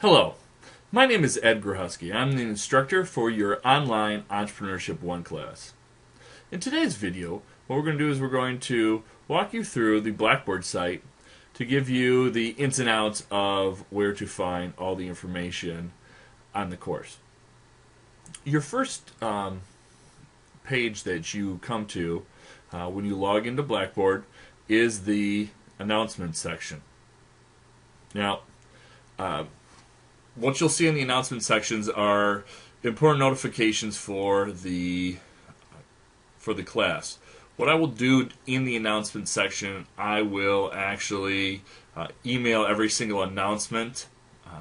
Hello, my name is Ed Grochowski. I'm the instructor for your online Entrepreneurship 1 class. In today's video, what we're going to do is we're going to walk you through the Blackboard site to give you the ins and outs of where to find all the information on the course. Your first page that you come to when you log into Blackboard is the announcement section. Now, what you'll see in the announcement sections are important notifications for the class. What I will do in the announcement section, I will actually email every single announcement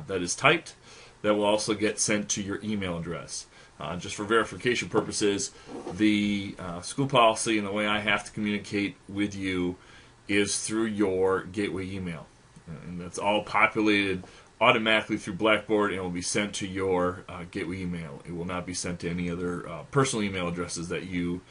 that is typed. That will also get sent to your email address. Just for verification purposes, the school policy and the way I have to communicate with you is through your gateway email. And that's all populated automatically through Blackboard and will be sent to your gateway email. It will not be sent to any other personal email addresses that you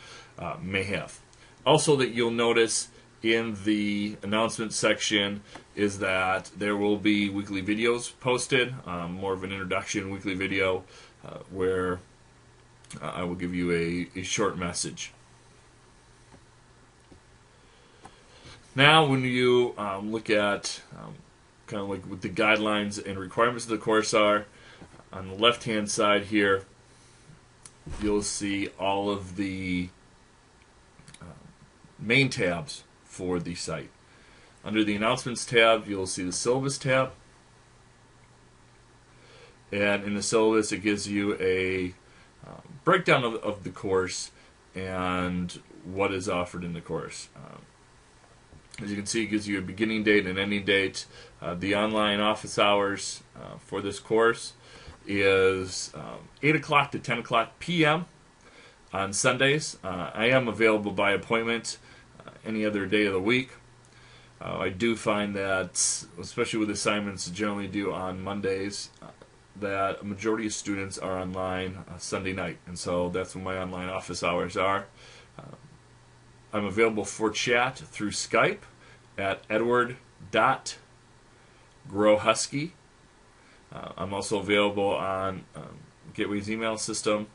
may have. Also, that you'll notice in the announcement section is that there will be weekly videos posted, more of an introduction weekly video where I will give you a short message. Now, when you look at kind of like what the guidelines and requirements of the course are, on the left-hand side here, you'll see all of the main tabs for the site. Under the Announcements tab, you'll see the Syllabus tab. And in the syllabus, it gives you a breakdown of the course and what is offered in the course. As you can see, it gives you a beginning date and ending date. The online office hours for this course is 8 o'clock to 10 o'clock p.m. on Sundays. I am available by appointment any other day of the week. I do find that, especially with assignments generally due on Mondays, that a majority of students are online Sunday night, and so that's when my online office hours are. I'm available for chat through Skype at edward.grochowski. I'm also available on Gateway's email system,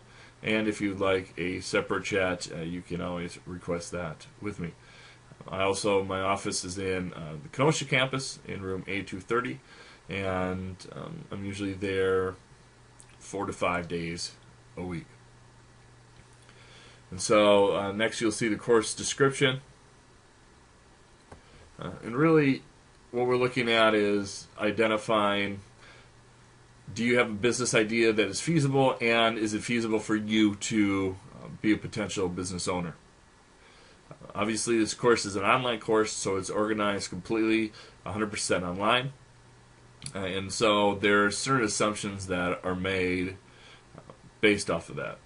and if you'd like a separate chat, you can always request that with me. My office is in the Kenosha campus in room A230, and I'm usually there 4 to 5 days a week. And so next you'll see the course description. And really what we're looking at is identifying, do you have a business idea that is feasible, and is it feasible for you to be a potential business owner? Obviously this course is an online course, so it's organized completely 100% online. And so there are certain assumptions that are made based off of that.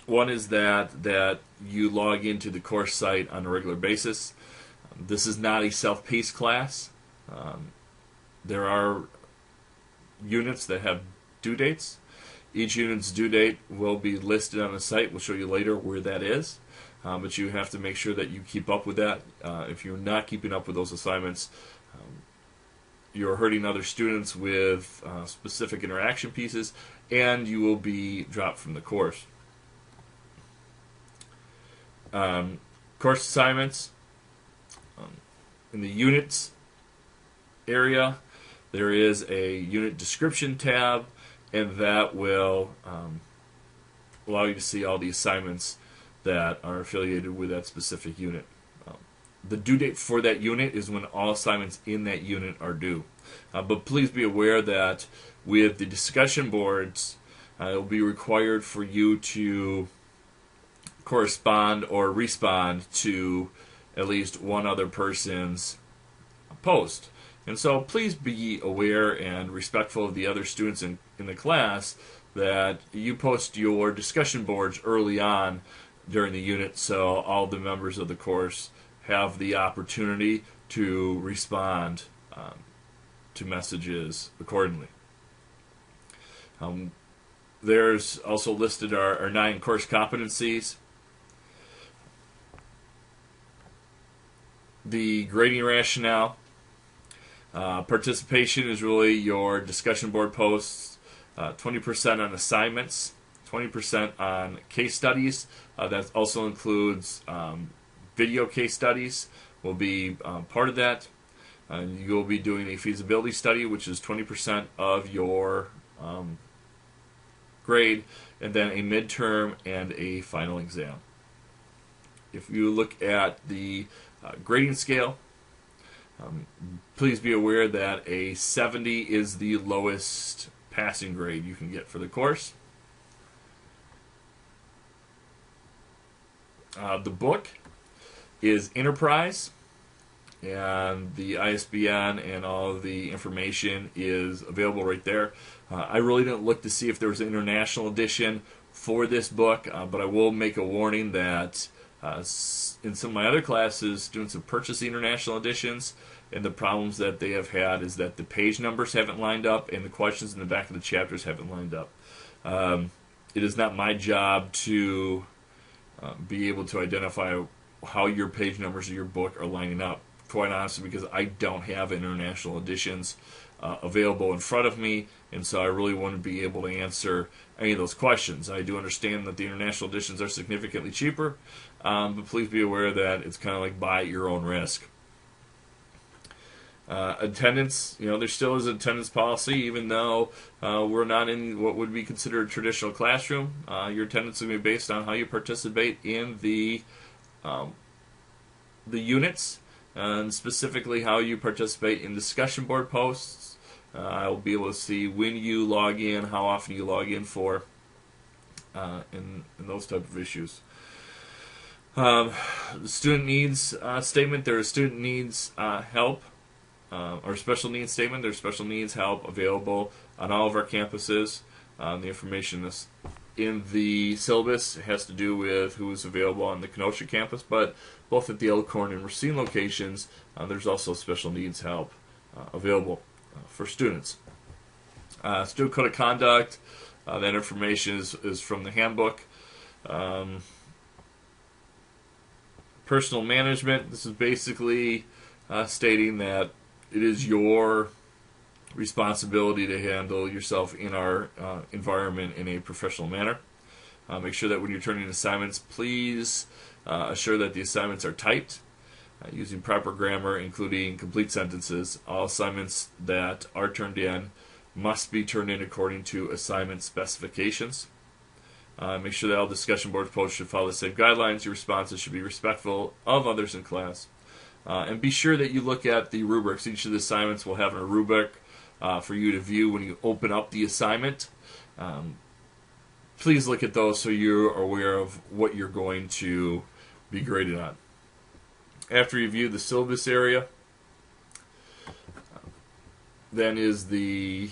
One is that you log into the course site on a regular basis. This is not a self-paced class. There are units that have due dates. Each unit's due date will be listed on the site. We'll show you later where that is. But you have to make sure that you keep up with that. If you're not keeping up with those assignments, you're hurting other students with specific interaction pieces, and you will be dropped from the course. Course assignments. In the units area, there is a unit description tab, and that will allow you to see all the assignments that are affiliated with that specific unit. The due date for that unit is when all assignments in that unit are due. But please be aware that with the discussion boards, it will be required for you to correspond or respond to at least one other person's post. And so please be aware and respectful of the other students in the class that you post your discussion boards early on during the unit, so all the members of the course have the opportunity to respond to messages accordingly. There's also listed our 9 course competencies. The grading rationale, Participation is really your discussion board posts, 20% on assignments, 20% on case studies. That also includes video case studies will be part of that. You'll be doing a feasibility study, which is 20% of your grade, and then a midterm and a final exam. If you look at the grading scale, please be aware that a 70 is the lowest passing grade you can get for the course. The book is Enterprise, and the ISBN and all of the information is available right there. I really didn't look to see if there was an international edition for this book, but I will make a warning that in some of my other classes, students have purchased the international editions, and the problems that they have had is that the page numbers haven't lined up and the questions in the back of the chapters haven't lined up. It is not my job to be able to identify how your page numbers of your book are lining up, quite honestly, because I don't have international editions available in front of me, and so I really want to be able to answer any of those questions. I do understand that the international editions are significantly cheaper, but please be aware that it's kind of like buy at your own risk. Attendance, there still is an attendance policy, even though we're not in what would be considered a traditional classroom. Your attendance is going to be based on how you participate in the units, and specifically how you participate in discussion board posts. I'll be able to see when you log in, how often you log in for, and those type of issues. The student needs statement, there is student needs help, or special needs statement. There's special needs help available on all of our campuses. The information is in the syllabus has to do with who is available on the Kenosha campus, but both at the Elkhorn and Racine locations, there's also special needs help available for students. Student code of conduct, that information is from the handbook. Personal management, this is basically stating that it is your responsibility to handle yourself in our environment in a professional manner. Make sure that when you're turning assignments, please assure that the assignments are typed using proper grammar, including complete sentences. All assignments that are turned in must be turned in according to assignment specifications. Make sure that all discussion board posts should follow the same guidelines. Your responses should be respectful of others in class. And be sure that you look at the rubrics. Each of the assignments will have a rubric for you to view when you open up the assignment. Please look at those so you're aware of what you're going to be graded on. After you view the syllabus area, then is the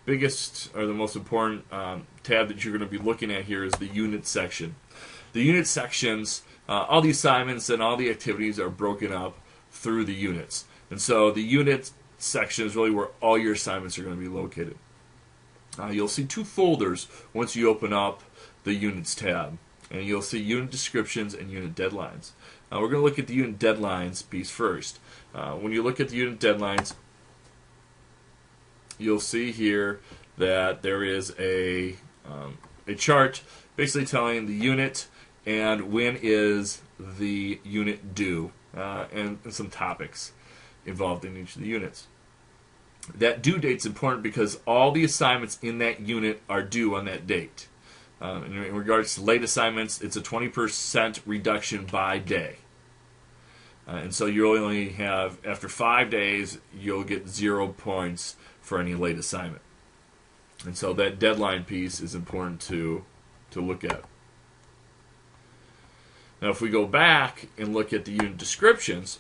biggest or the most important tab that you're going to be looking at here is the unit section. The unit sections, all the assignments and all the activities are broken up through the units. And so the unit section is really where all your assignments are going to be located. You'll see two folders once you open up the units tab. And you'll see unit descriptions and unit deadlines. We're going to look at the unit deadlines piece first. When you look at the unit deadlines, you'll see here that there is a chart basically telling the unit and when is the unit due, and some topics involved in each of the units. That due date's important because all the assignments in that unit are due on that date. In regards to late assignments, it's a 20% reduction by day. And so you only have, after 5 days, you'll get 0 points for any late assignment. And so that deadline piece is important to look at. Now if we go back and look at the unit descriptions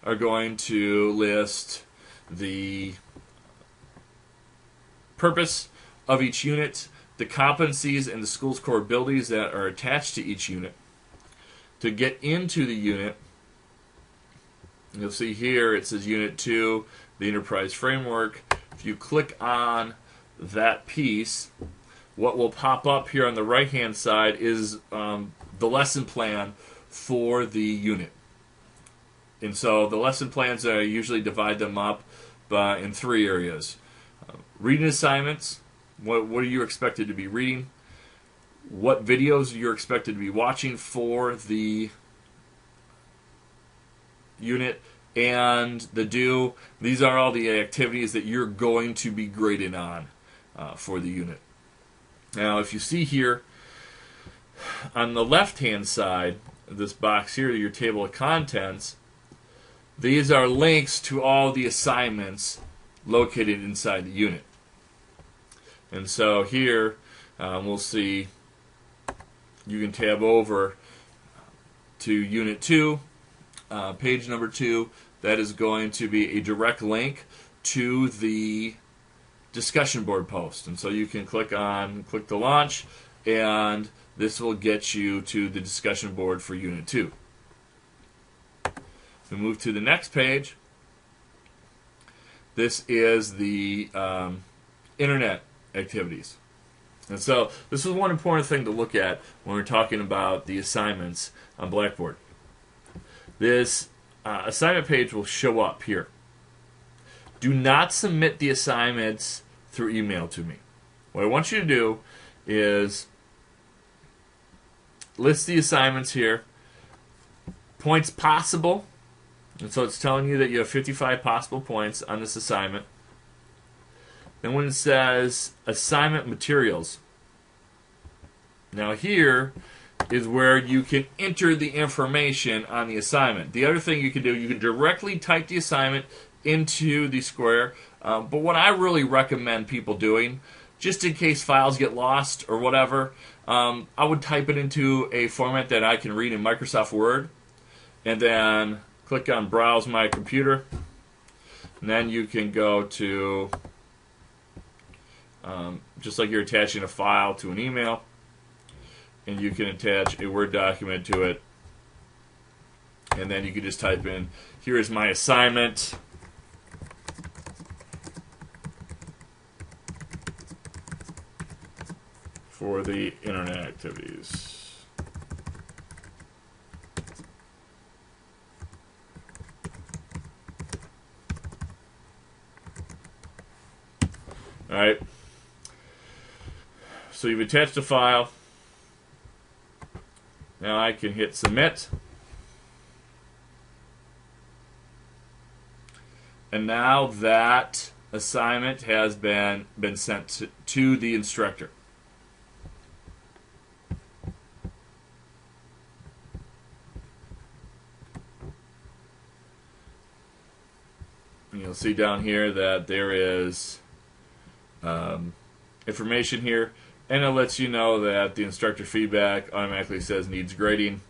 are going to list the purpose of each unit, the competencies and the school's core abilities that are attached to each unit. To get into the unit, you'll see here it says Unit 2, the Enterprise Framework. If you click on that piece, what will pop up here on the right-hand side is the lesson plan for the unit. And so the lesson plans, I usually divide them up in 3 areas. Reading assignments, what are you expected to be reading? What videos you're expected to be watching for the unit, and the due. These are all the activities that you're going to be grading on for the unit. Now, if you see here, on the left-hand side of this box here, your table of contents, these are links to all the assignments located inside the unit. And so here, we'll see, you can tab over to Unit 2, page number 2. That is going to be a direct link to the discussion board post. And so you can click the launch, and this will get you to the discussion board for Unit 2. We move to the next page. This is the internet activities. And so this is one important thing to look at when we're talking about the assignments on Blackboard. This assignment page will show up here. Do not submit the assignments through email to me. What I want you to do is list the assignments here, points possible, and so it's telling you that you have 55 possible points on this assignment. Then when it says assignment materials, now here is where you can enter the information on the assignment. The other thing you can do, you can directly type the assignment into the square, but what I really recommend people doing, just in case files get lost or whatever, I would type it into a format that I can read in Microsoft Word, and then click on Browse My Computer, and then you can go to, just like you're attaching a file to an email, and you can attach a Word document to it, and then you can just type in, here is my assignment, for the internet activities. Alright, so you've attached a file. Now I can hit submit. And now that assignment has been sent to the instructor. And you'll see down here that there is information here, and it lets you know that the instructor feedback automatically says needs grading,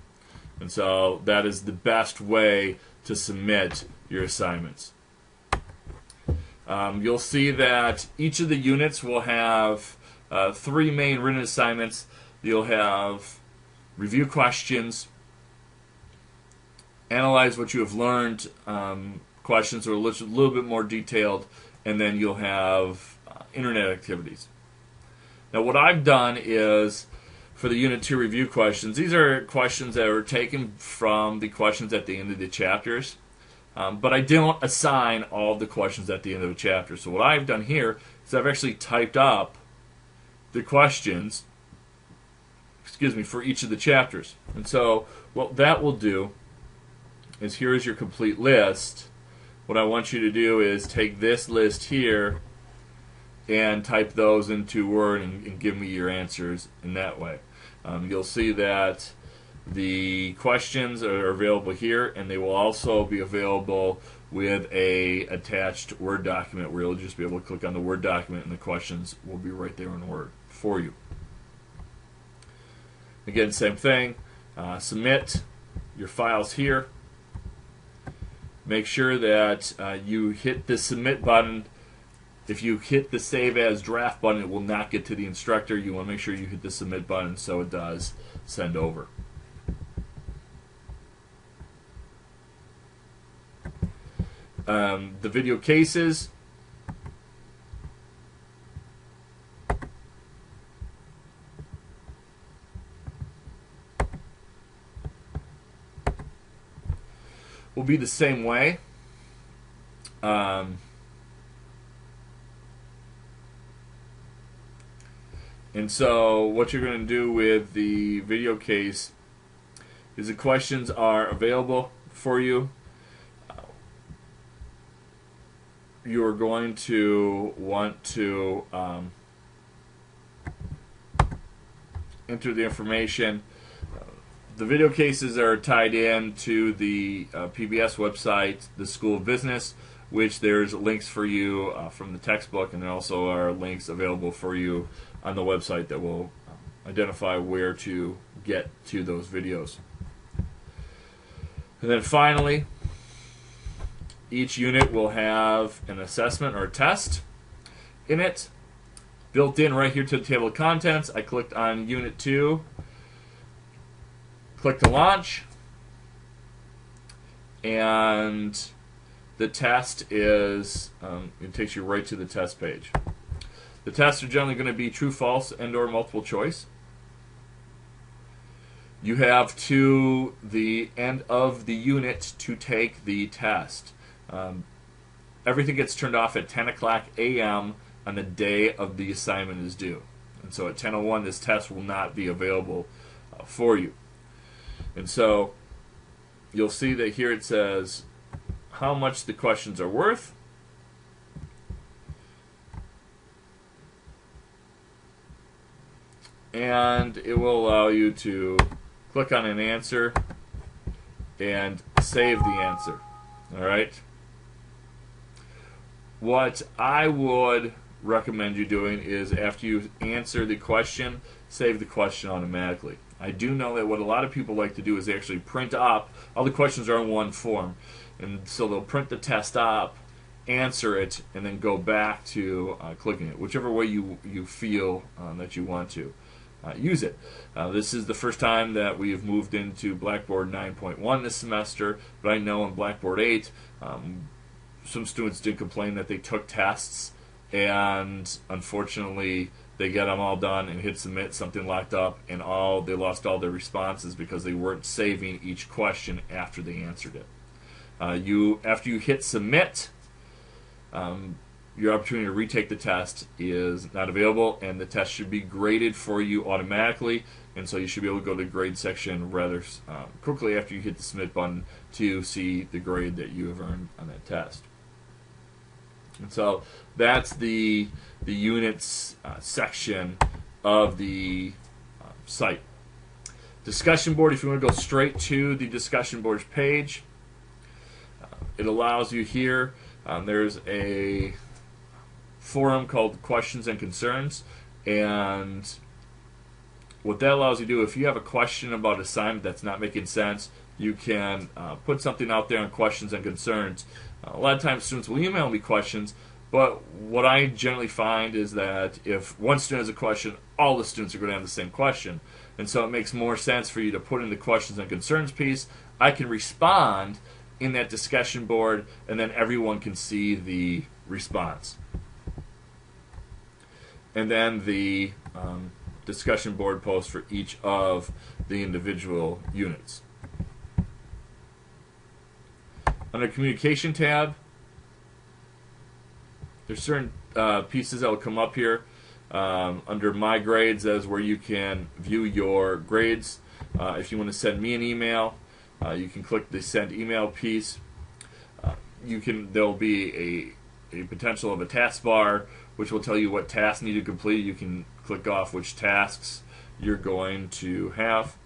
and so that is the best way to submit your assignments. You'll see that each of the units will have 3 main written assignments. You'll have review questions, analyze what you have learned, questions are a little bit more detailed, and then you'll have internet activities. Now what I've done is, for the Unit 2 review questions, these are questions that are taken from the questions at the end of the chapters, but I don't assign all the questions at the end of the chapter. So what I've done here is I've actually typed up the questions, for each of the chapters. And so what that will do is, here is your complete list. What I want you to do is take this list here and type those into Word and give me your answers in that way. You'll see that the questions are available here, and they will also be available with a attached Word document where you'll just be able to click on the Word document and the questions will be right there in Word for you. Again, same thing. Submit your files here. Make sure that you hit the submit button. If you hit the save as draft button, it will not get to the instructor. You want to make sure you hit the submit button so it does send over. The video cases. will be the same way. And so what you're going to do with the video case is the questions are available for you. You're going to want to enter the information. The video cases are tied in to the PBS website, the School of Business, which there's links for you from the textbook, and there also are links available for you on the website that will identify where to get to those videos. And then finally, each unit will have an assessment or a test in it, built in right here to the table of contents. I clicked on Unit 2, click to launch, and the test is, it takes you right to the test page. The tests are generally going to be true, false, and or multiple choice. You have to the end of the unit to take the test. Everything gets turned off at 10 o'clock a.m. on the day of the assignment is due. And so at 10:01 this test will not be available for you. And so you'll see that here it says how much the questions are worth. And it will allow you to click on an answer and save the answer. All right. What I would recommend you doing is after you answer the question, save the question automatically. I do know that what a lot of people like to do is they actually print up, all the questions are in one form, and so they'll print the test up, answer it, and then go back to clicking it, whichever way you feel that you want to use it. This is the first time that we have moved into Blackboard 9.1 this semester, but I know in Blackboard 8 some students did complain that they took tests and unfortunately they got them all done and hit submit, something locked up, and they lost all their responses because they weren't saving each question after they answered it. After you hit submit, your opportunity to retake the test is not available, and the test should be graded for you automatically, and so you should be able to go to the grade section rather quickly after you hit the submit button to see the grade that you have earned on that test. And so that's the units section of the site. Discussion board, if you want to go straight to the discussion board's page, it allows you here, there's a forum called Questions and Concerns, and what that allows you to do, if you have a question about an assignment that's not making sense, you can put something out there on Questions and Concerns. A lot of times students will email me questions, but what I generally find is that if one student has a question, all the students are going to have the same question. And so it makes more sense for you to put in the Questions and Concerns piece. I can respond in that discussion board, and then everyone can see the response. And then the discussion board post for each of the individual units. Under Communication tab, there's certain pieces that will come up here. Under My Grades, that is where you can view your grades. If you want to send me an email, you can click the Send Email piece. There'll be a potential of a taskbar, which will tell you what tasks need to complete. You can click off which tasks you're going to have.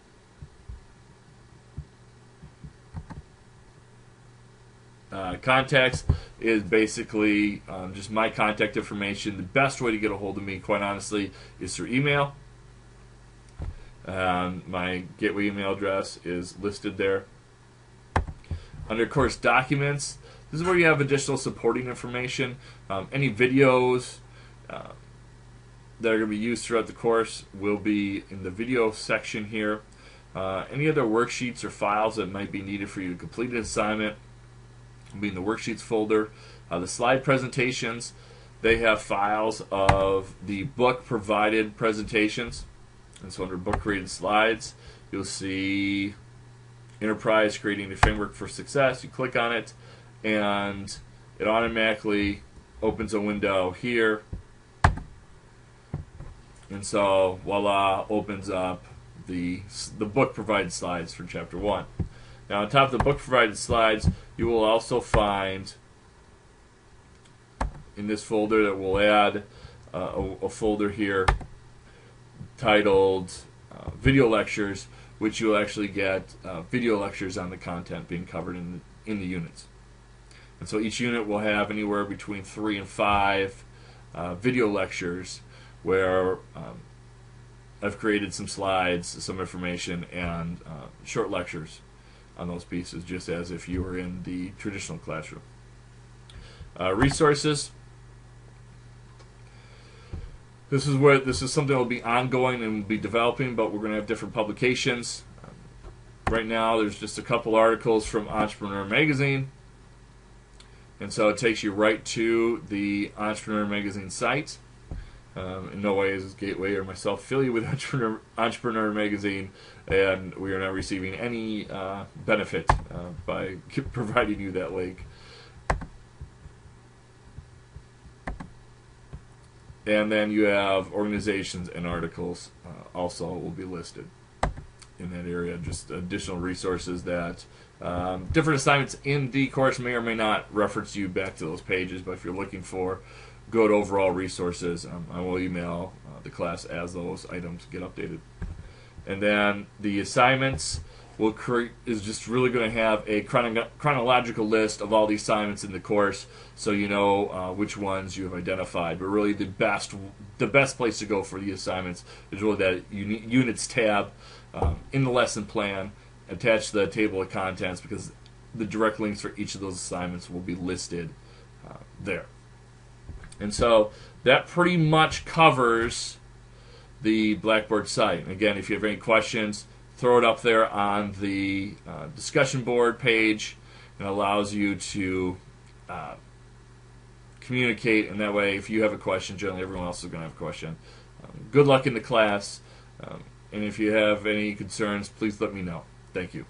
Contacts is basically just my contact information. The best way to get a hold of me, quite honestly, is through email. My gateway email address is listed there. Under Course Documents, this is where you have additional supporting information. Any videos that are going to be used throughout the course will be in the video section here. Any other worksheets or files that might be needed for you to complete an assignment will be in the Worksheets folder. The slide presentations, they have files of the book provided presentations. And so under Book Created Slides, you'll see Enterprise, creating a framework for success. You click on it, and it automatically opens a window here. And so, voila, opens up the book provided slides for Chapter 1. Now, on top of the book provided slides, you will also find in this folder that we'll add a folder here titled Video Lectures, which you'll actually get video lectures on the content being covered in the units. And so each unit will have anywhere between 3 and 5 video lectures where I've created some slides, some information, and short lectures on those pieces, just as if you were in the traditional classroom. Resources. This is something that will be ongoing and will be developing, but we're going to have different publications. Right now, there's just a couple articles from Entrepreneur Magazine, and so it takes you right to the Entrepreneur Magazine site. In no way is Gateway or myself affiliated with Entrepreneur Magazine, and we are not receiving any benefit by providing you that link. And then you have organizations and articles also will be listed in that area. Just additional resources that different assignments in the course may or may not reference you back to those pages, but if you're looking for good overall resources, I will email the class as those items get updated. And then the assignments is just really going to have a chronological list of all the assignments in the course, so you know which ones you have identified. But really, the best place to go for the assignments is really that Units tab in the lesson plan. Attach the table of contents, because the direct links for each of those assignments will be listed there. And so that pretty much covers the Blackboard site. And again, if you have any questions, throw it up there on the discussion board page. It allows you to communicate, and that way, if you have a question, generally everyone else is going to have a question. Good luck in the class, and if you have any concerns, please let me know. Thank you.